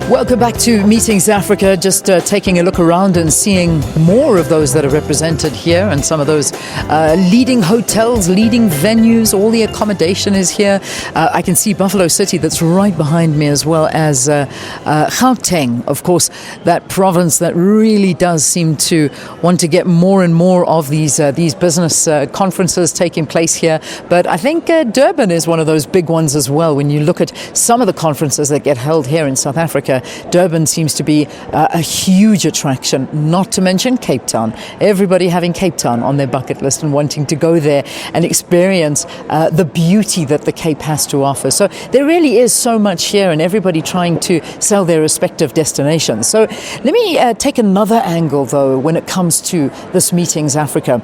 Welcome back to Meetings Africa. Just taking a look around and seeing more of those that are represented here, and some of those leading hotels, leading venues. All the accommodation is here. I can see Buffalo City that's right behind me, as well as Gauteng, of course, that province that really does seem to want to get more and more of these business conferences taking place here. But I think Durban is one of those big ones as well. When you look at some of the conferences that get held here in South Africa, Durban seems to be a huge attraction, not to mention Cape Town. Everybody having Cape Town on their bucket list and wanting to go there and experience the beauty that the Cape has to offer. So there really is so much here, and everybody trying to sell their respective destinations. So let me take another angle, though, when it comes to this Meetings Africa.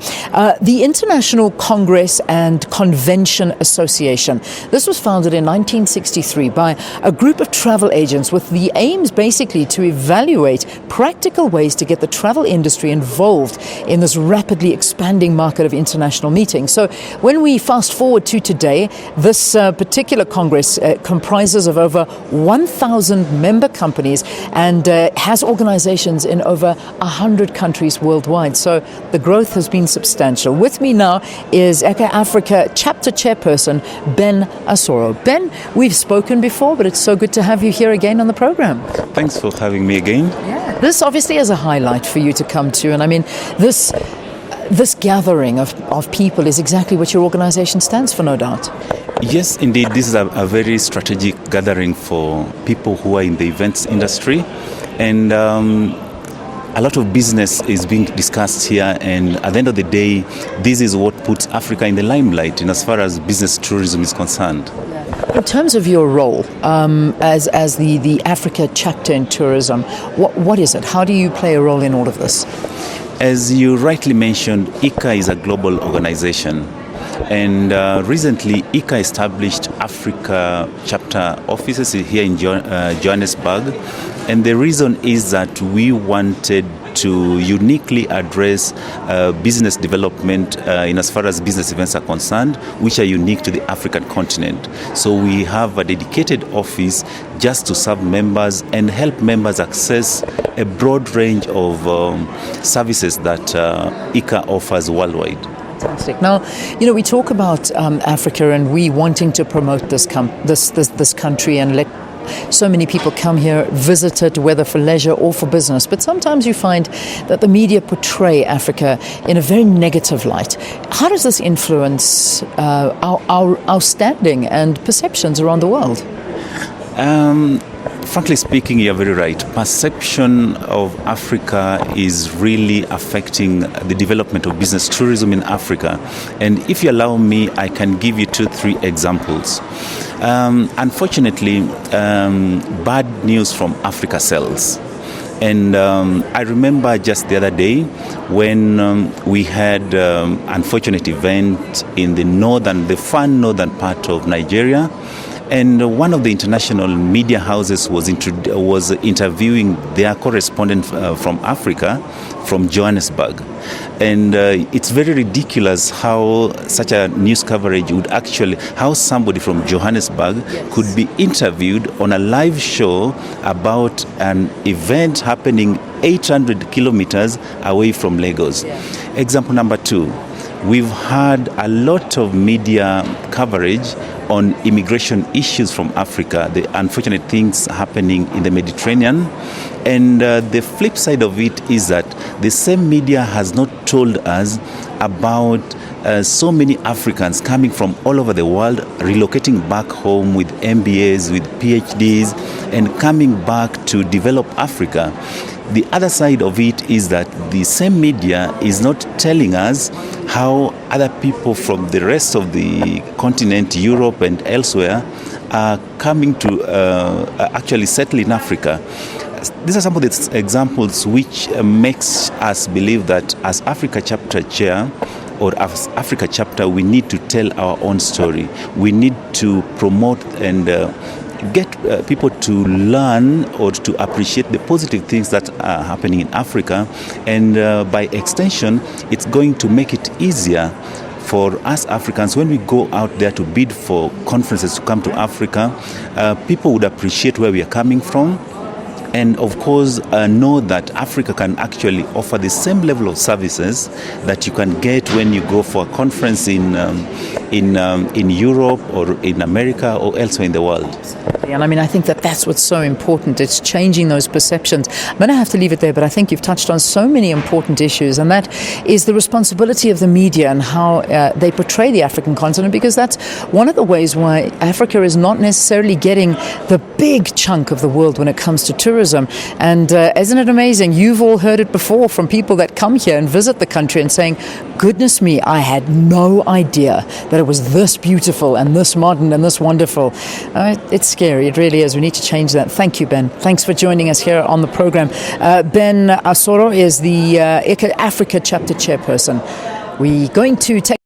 The International Congress and Convention Association. This was founded in 1963 by a group of travel agents with the aims basically to evaluate practical ways to get the travel industry involved in this rapidly expanding market of international meetings. So when we fast forward to today, this particular Congress comprises of over 1,000 member companies and has organizations in over 100 countries worldwide. So the growth has been substantial. With me now is ECA Africa Chapter Chairperson Ben Asoro. Ben, we've spoken before, but it's so good to have you here again on the program. Thanks for having me again. Yeah. This obviously is a highlight for you to come to, and I mean, this gathering of people is exactly what your organization stands for, no doubt. Yes, indeed, this is a very strategic gathering for people who are in the events industry, and a lot of business is being discussed here, and at the end of the day, this is what puts Africa in the limelight in as far as business tourism is concerned. In terms of your role as the Africa chapter in tourism, what is it? How do you play a role in all of this? As you rightly mentioned, ICA is a global organization. And recently, ICA established Africa chapter offices here in Johannesburg. And the reason is that we wanted to uniquely address business development in as far as business events are concerned, which are unique to the African continent. So we have a dedicated office just to serve members and help members access a broad range of services that ICA offers worldwide. Fantastic. Now, you know, we talk about Africa and we wanting to promote this country and let so many people come here, visit it, whether for leisure or for business. But sometimes you find that the media portray Africa in a very negative light. How does this influence our standing and perceptions around the world? Frankly speaking, you're very right. Perception of Africa is really affecting the development of business tourism in Africa. And if you allow me, I can give you 2-3 examples. Unfortunately, bad news from Africa sells. And I remember just the other day when we had unfortunate event in the far northern part of Nigeria. And one of the international media houses was interviewing their correspondent from Africa, from Johannesburg. And it's very ridiculous how such a news coverage would how somebody from Johannesburg could be interviewed on a live show about an event happening 800 kilometers away from Lagos. Yeah. Example number 2. We've had a lot of media coverage on immigration issues from Africa, the unfortunate things happening in the Mediterranean. And the flip side of it is that the same media has not told us about so many Africans coming from all over the world, relocating back home with MBAs, with PhDs, and coming back to develop Africa. The other side of it is that the same media is not telling us how other people from the rest of the continent, Europe and elsewhere, are coming to actually settle in Africa. These are some of the examples which makes us believe that as Africa Chapter Chair or as Africa Chapter, we need to tell our own story. We need to promote and get people to learn or to appreciate the positive things that are happening in Africa, and by extension, it's going to make it easier for us Africans when we go out there to bid for conferences to come to Africa. People would appreciate where we are coming from. and of course know that Africa can actually offer the same level of services that you can get when you go for a conference in Europe or in America or elsewhere in the world. And I mean, I think that that's what's so important. It's changing those perceptions. I'm going to have to leave it there, but I think you've touched on so many important issues, and that is the responsibility of the media and how they portray the African continent, because that's one of the ways why Africa is not necessarily getting the big chunk of the world when it comes to tourism. And isn't it amazing? You've all heard it before from people that come here and visit the country and saying, goodness me, I had no idea that it was this beautiful and this modern and this wonderful. It's scary. It really is. We need to change that. Thank you, Ben. Thanks for joining us here on the program. Ben Asoro is the Africa chapter chairperson. We're going to take